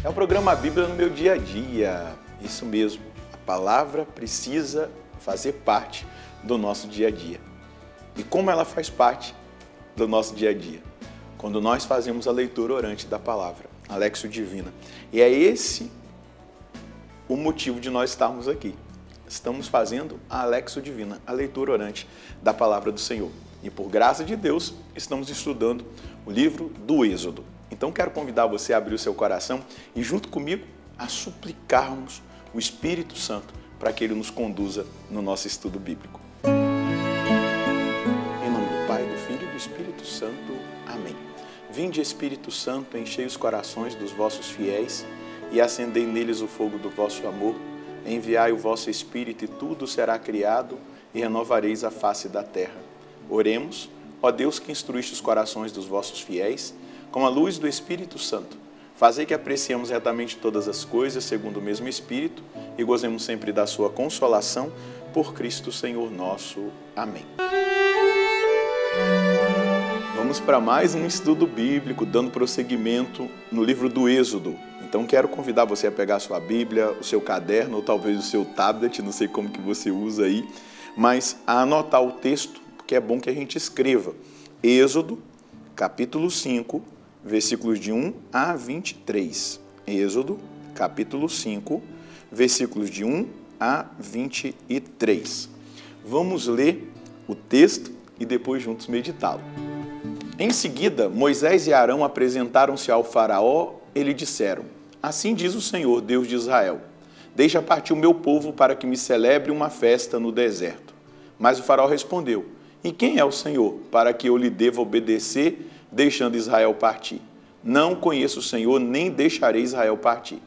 É o programa Bíblia no meu dia a dia. Isso mesmo, a palavra precisa fazer parte do nosso dia a dia. E como ela faz parte do nosso dia a dia? Quando nós fazemos a leitura orante da palavra, a Lexio Divina. E é esse o motivo de nós estarmos aqui. Estamos fazendo a Lexio Divina, a leitura orante da palavra do Senhor. E por graça de Deus, estamos estudando o livro do Êxodo. Então quero convidar você a abrir o seu coração e junto comigo a suplicarmos o Espírito Santo para que ele nos conduza no nosso estudo bíblico. Em nome do Pai, do Filho e do Espírito Santo. Amém. Vinde, Espírito Santo, enchei os corações dos vossos fiéis e acendei neles o fogo do vosso amor. Enviai o vosso Espírito e tudo será criado e renovareis a face da terra. Oremos, ó Deus que instruíste os corações dos vossos fiéis, com a luz do Espírito Santo, fazei que apreciemos retamente todas as coisas segundo o mesmo Espírito e gozemos sempre da sua consolação por Cristo Senhor nosso. Amém. Vamos para mais um estudo bíblico, dando prosseguimento no livro do Êxodo. Então quero convidar você a pegar a sua Bíblia, o seu caderno ou talvez o seu tablet, não sei como que você usa aí, mas a anotar o texto, porque é bom que a gente escreva. Êxodo, capítulo 5, versículos de 1 a 23. Êxodo, capítulo 5, versículos de 1 a 23. Vamos ler o texto e depois juntos meditá-lo. Em seguida, Moisés e Arão apresentaram-se ao faraó e lhe disseram: Assim diz o Senhor, Deus de Israel, deixa partir o meu povo para que me celebre uma festa no deserto. Mas o faraó respondeu: E quem é o Senhor, para que eu lhe deva obedecer, deixando Israel partir? Não conheço o Senhor, nem deixarei Israel partir.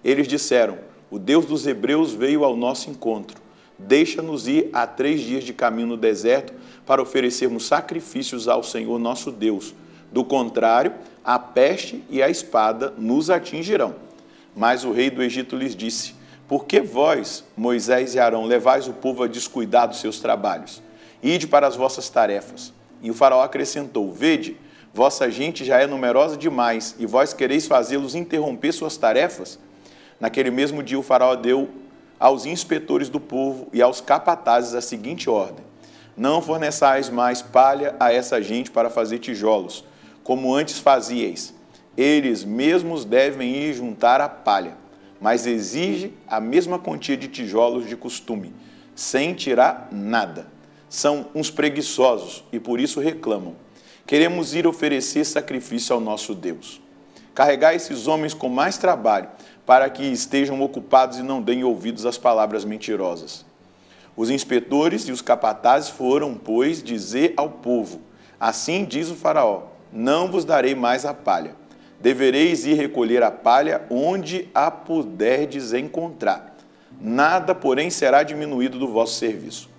Eles disseram: O Deus dos hebreus veio ao nosso encontro. Deixa-nos ir a 3 dias de caminho no deserto para oferecermos sacrifícios ao Senhor nosso Deus. Do contrário, a peste e a espada nos atingirão. Mas o rei do Egito lhes disse: Por que vós, Moisés e Arão, levais o povo a descuidar dos seus trabalhos? Ide para as vossas tarefas. E o faraó acrescentou: Vede, vossa gente já é numerosa demais, e vós quereis fazê-los interromper suas tarefas? Naquele mesmo dia o faraó deu aos inspetores do povo e aos capatazes a seguinte ordem: Não forneçais mais palha a essa gente para fazer tijolos, como antes fazíeis. Eles mesmos devem ir juntar a palha, mas exige a mesma quantia de tijolos de costume, sem tirar nada. São uns preguiçosos e por isso reclamam. Queremos ir oferecer sacrifício ao nosso Deus. Carregai esses homens com mais trabalho, para que estejam ocupados e não deem ouvidos às palavras mentirosas. Os inspetores e os capatazes foram, pois, dizer ao povo: Assim diz o faraó, não vos darei mais a palha. Devereis ir recolher a palha onde a puderdes encontrar. Nada, porém, será diminuído do vosso serviço.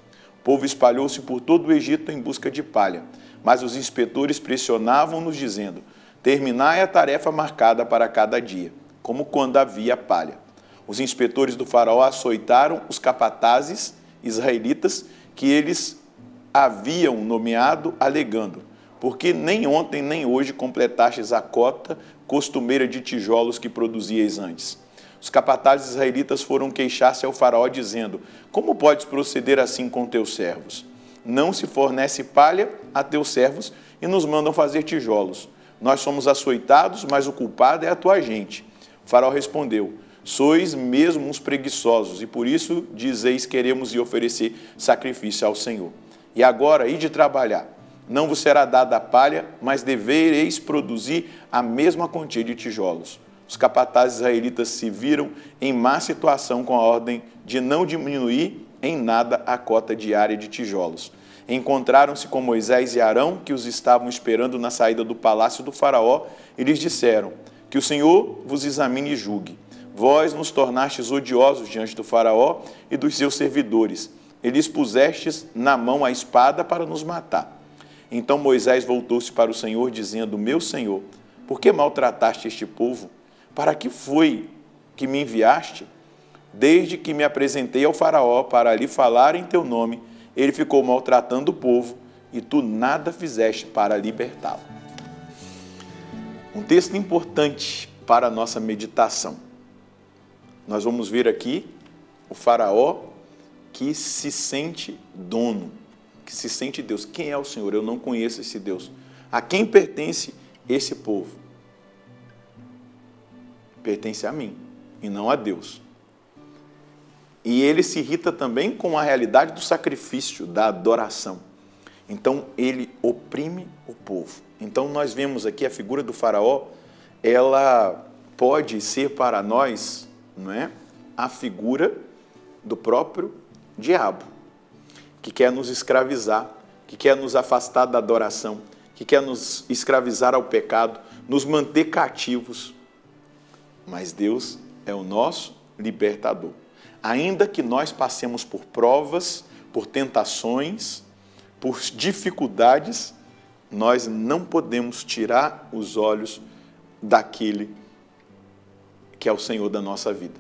O povo espalhou-se por todo o Egito em busca de palha, mas os inspetores pressionavam-nos, dizendo: Terminai a tarefa marcada para cada dia, como quando havia palha. Os inspetores do faraó açoitaram os capatazes israelitas que eles haviam nomeado, alegando: Porque nem ontem nem hoje completastes a cota costumeira de tijolos que produzíeis antes. Os capatazes israelitas foram queixar-se ao faraó, dizendo: Como podes proceder assim com teus servos? Não se fornece palha a teus servos e nos mandam fazer tijolos. Nós somos açoitados, mas o culpado é a tua gente. O faraó respondeu: Sois mesmo uns preguiçosos, e por isso dizeis: Queremos ir oferecer sacrifício ao Senhor. E agora, ide trabalhar. Não vos será dada a palha, mas devereis produzir a mesma quantia de tijolos. Os capatazes israelitas se viram em má situação com a ordem de não diminuir em nada a cota diária de tijolos. Encontraram-se com Moisés e Arão, que os estavam esperando na saída do palácio do faraó, e lhes disseram: Que o Senhor vos examine e julgue. Vós nos tornastes odiosos diante do faraó e dos seus servidores, e lhes pusestes na mão a espada para nos matar. Então Moisés voltou-se para o Senhor, dizendo: Meu Senhor, por que maltrataste este povo? Para que foi que me enviaste? Desde que me apresentei ao faraó para lhe falar em teu nome, ele ficou maltratando o povo, e tu nada fizeste para libertá-lo. Um texto importante para a nossa meditação. Nós vamos ver aqui o faraó que se sente dono, que se sente Deus. Quem é o Senhor? Eu não conheço esse Deus. A quem pertence esse povo? Pertence a mim e não a Deus. E ele se irrita também com a realidade do sacrifício, da adoração. Então ele oprime o povo. Então nós vemos aqui a figura do faraó, ela pode ser para nós, não é, a figura do próprio diabo, que quer nos escravizar, que quer nos afastar da adoração, que quer nos escravizar ao pecado, nos manter cativos. Mas Deus é o nosso libertador. Ainda que nós passemos por provas, por tentações, por dificuldades, nós não podemos tirar os olhos daquele que é o Senhor da nossa vida.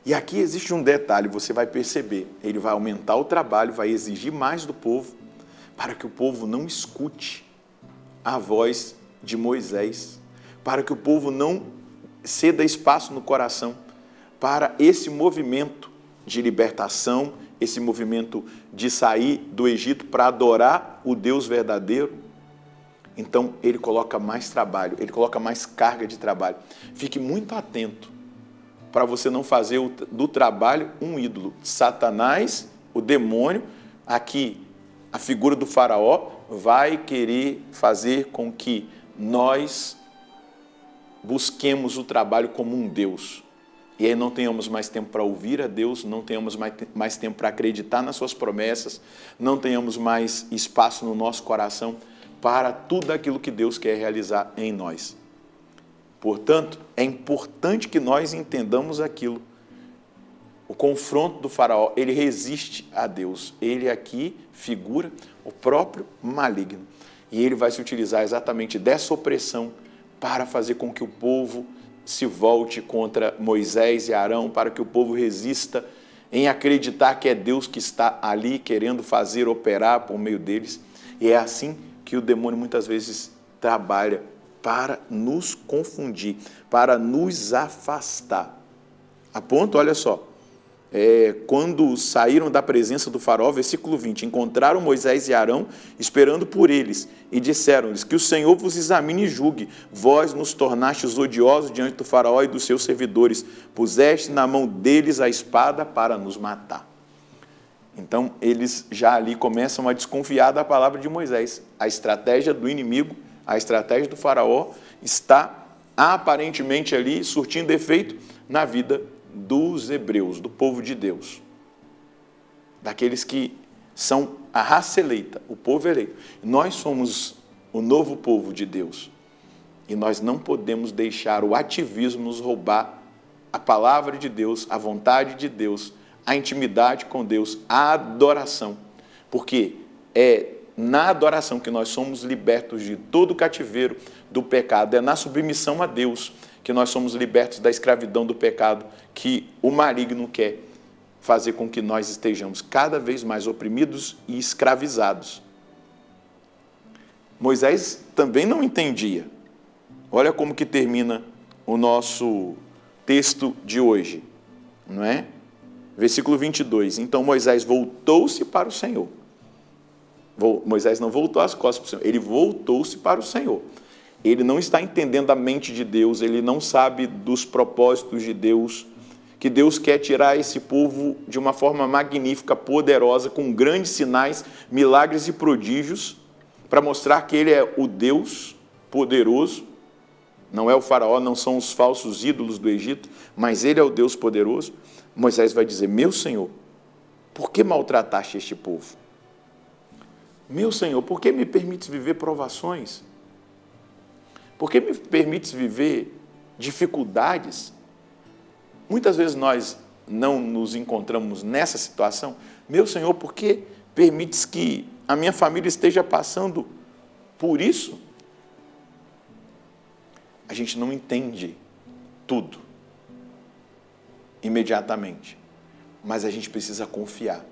E aqui existe um detalhe, você vai perceber, ele vai aumentar o trabalho, vai exigir mais do povo, para que o povo não escute a voz de Moisés, para que o povo não ceda espaço no coração para esse movimento de libertação, esse movimento de sair do Egito para adorar o Deus verdadeiro. Então, ele coloca mais trabalho, ele coloca mais carga de trabalho. Fique muito atento para você não fazer do trabalho um ídolo. Satanás, o demônio, aqui, a figura do faraó, vai querer fazer com que nós busquemos o trabalho como um Deus. E aí não tenhamos mais tempo para ouvir a Deus, não tenhamos mais tempo para acreditar nas suas promessas, não tenhamos mais espaço no nosso coração para tudo aquilo que Deus quer realizar em nós. Portanto, é importante que nós entendamos aquilo. O confronto do faraó, ele resiste a Deus. Ele aqui figura o próprio maligno. E ele vai se utilizar exatamente dessa opressão para fazer com que o povo se volte contra Moisés e Arão, para que o povo resista em acreditar que é Deus que está ali querendo fazer, operar por meio deles. E é assim que o demônio muitas vezes trabalha para nos confundir, para nos afastar. A ponto, olha só, quando saíram da presença do faraó, versículo 20, encontraram Moisés e Arão esperando por eles e disseram-lhes que o Senhor vos examine e julgue, vós nos tornastes odiosos diante do faraó e dos seus servidores, puseste na mão deles a espada para nos matar. Então, eles já ali começam a desconfiar da palavra de Moisés. A estratégia do inimigo, a estratégia do faraó está aparentemente ali surtindo efeito na vida dos hebreus, do povo de Deus, daqueles que são a raça eleita, o povo eleito. Nós somos o novo povo de Deus e nós não podemos deixar o ativismo nos roubar a palavra de Deus, a vontade de Deus, a intimidade com Deus, a adoração, porque é na adoração que nós somos libertos de todo o cativeiro do pecado, é na submissão a Deus que nós somos libertos da escravidão do pecado, que o maligno quer fazer com que nós estejamos cada vez mais oprimidos e escravizados. Moisés também não entendia. Olha como que termina o nosso texto de hoje, não é? Versículo 22, então Moisés voltou-se para o Senhor. Moisés não voltou as costas para o Senhor, ele voltou-se para o Senhor. Ele não está entendendo a mente de Deus, ele não sabe dos propósitos de Deus, que Deus quer tirar esse povo de uma forma magnífica, poderosa, com grandes sinais, milagres e prodígios, para mostrar que ele é o Deus poderoso, não é o faraó, não são os falsos ídolos do Egito, mas ele é o Deus poderoso. Moisés vai dizer, meu Senhor, por que maltrataste este povo? Meu Senhor, por que me permites viver provações? Por que me permites viver dificuldades? Muitas vezes nós não nos encontramos nessa situação. Meu Senhor, por que permites que a minha família esteja passando por isso? A gente não entende tudo imediatamente, mas a gente precisa confiar.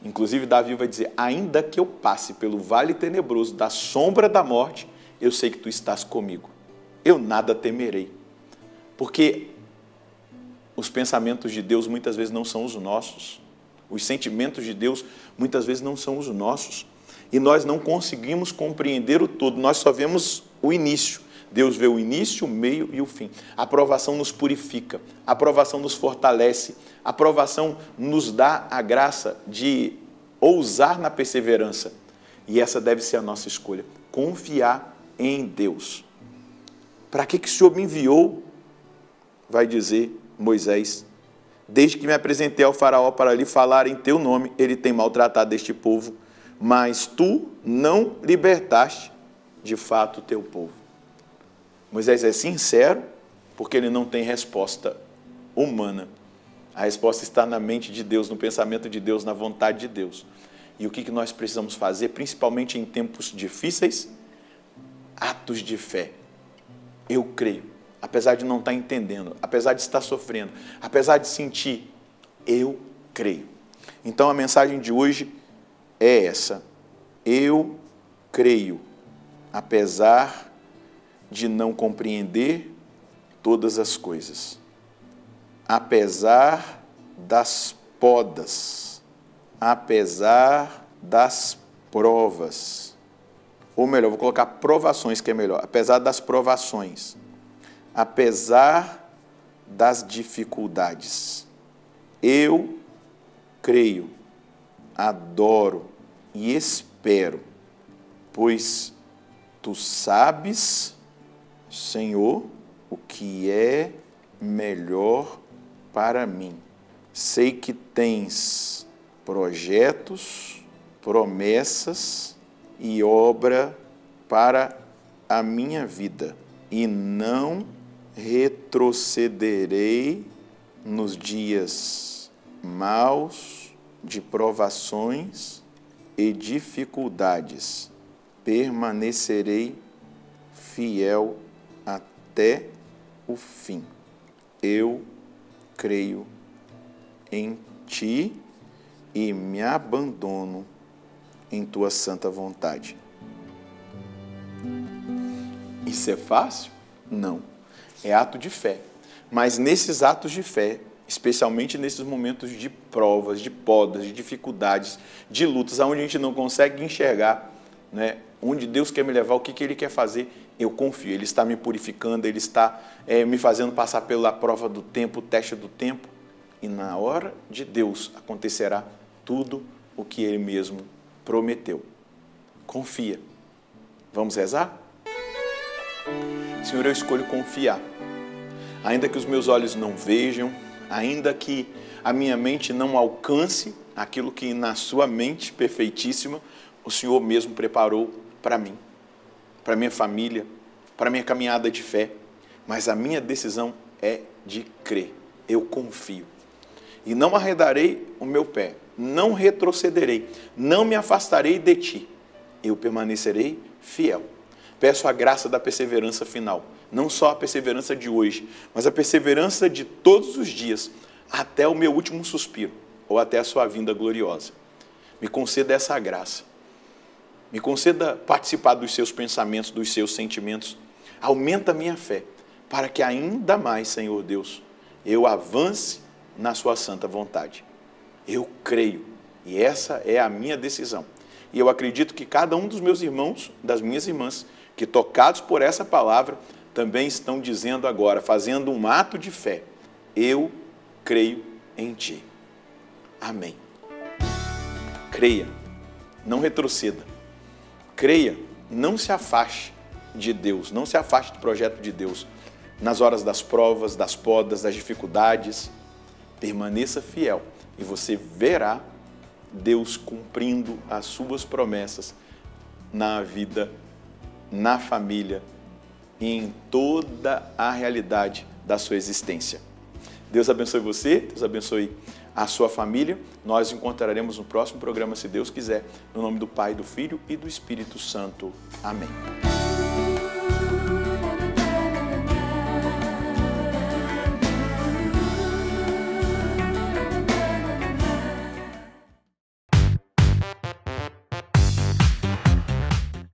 Inclusive, Davi vai dizer, ainda que eu passe pelo vale tenebroso da sombra da morte, eu sei que tu estás comigo. eu nada temerei. Porque os pensamentos de Deus muitas vezes não são os nossos. Os sentimentos de Deus muitas vezes não são os nossos. E nós não conseguimos compreender o todo, nós só vemos o início. Deus vê o início, o meio e o fim. A aprovação nos purifica, a aprovação nos fortalece, a aprovação nos dá a graça de ousar na perseverança. E essa deve ser a nossa escolha, confiar em Deus. Para que o Senhor me enviou? Vai dizer Moisés, desde que me apresentei ao faraó para lhe falar em teu nome, ele tem maltratado este povo, mas tu não libertaste de fato o teu povo. Moisés é sincero, porque ele não tem resposta humana. A resposta está na mente de Deus, no pensamento de Deus, na vontade de Deus. E o que nós precisamos fazer, principalmente em tempos difíceis? Atos de fé. Eu creio, apesar de não estar entendendo, apesar de estar sofrendo, apesar de sentir, eu creio. Então a mensagem de hoje é essa. Eu creio, apesar de não compreender todas as coisas, apesar das podas, apesar das provas, ou melhor, vou colocar provações, que é melhor, apesar das provações, apesar das dificuldades, eu creio, adoro e espero, pois tu sabes, Senhor, o que é melhor para mim. Sei que tens projetos, promessas e obra para a minha vida, e não retrocederei nos dias maus de provações e dificuldades. Permanecerei fiel até o fim. Eu creio em ti e me abandono em tua santa vontade. Isso é fácil? Não. É ato de fé. Mas nesses atos de fé, especialmente nesses momentos de provas, de podas, de dificuldades, de lutas, onde a gente não consegue enxergar, né, onde Deus quer me levar, o que Ele quer fazer, eu confio. Ele está me purificando, Ele está me fazendo passar pela prova do tempo, o teste do tempo, e na hora de Deus acontecerá tudo o que Ele mesmo prometeu. Confia. Vamos rezar? Senhor, eu escolho confiar. Ainda que os meus olhos não vejam, ainda que a minha mente não alcance aquilo que na sua mente perfeitíssima o Senhor mesmo preparou para mim, para minha família, para minha caminhada de fé. Mas a minha decisão é de crer. Eu confio. E não arredarei o meu pé, não retrocederei, não me afastarei de ti. Eu permanecerei fiel. Peço a graça da perseverança final. Não só a perseverança de hoje, mas a perseverança de todos os dias, até o meu último suspiro, ou até a sua vinda gloriosa. Me conceda essa graça. Me conceda participar dos seus pensamentos, dos seus sentimentos. Aumenta a minha fé, para que ainda mais, Senhor Deus, eu avance na sua santa vontade. Eu creio, e essa é a minha decisão. E eu acredito que cada um dos meus irmãos, das minhas irmãs, que tocados por essa palavra, também estão dizendo agora, fazendo um ato de fé, eu creio em ti. Amém. Creia, não retroceda. Creia, não se afaste de Deus, não se afaste do projeto de Deus. Nas horas das provas, das podas, das dificuldades, permaneça fiel e você verá Deus cumprindo as suas promessas na vida, na família e em toda a realidade da sua existência. Deus abençoe você, Deus abençoe a sua família. Nós nos encontraremos no próximo programa, se Deus quiser, no nome do Pai, do Filho e do Espírito Santo. Amém.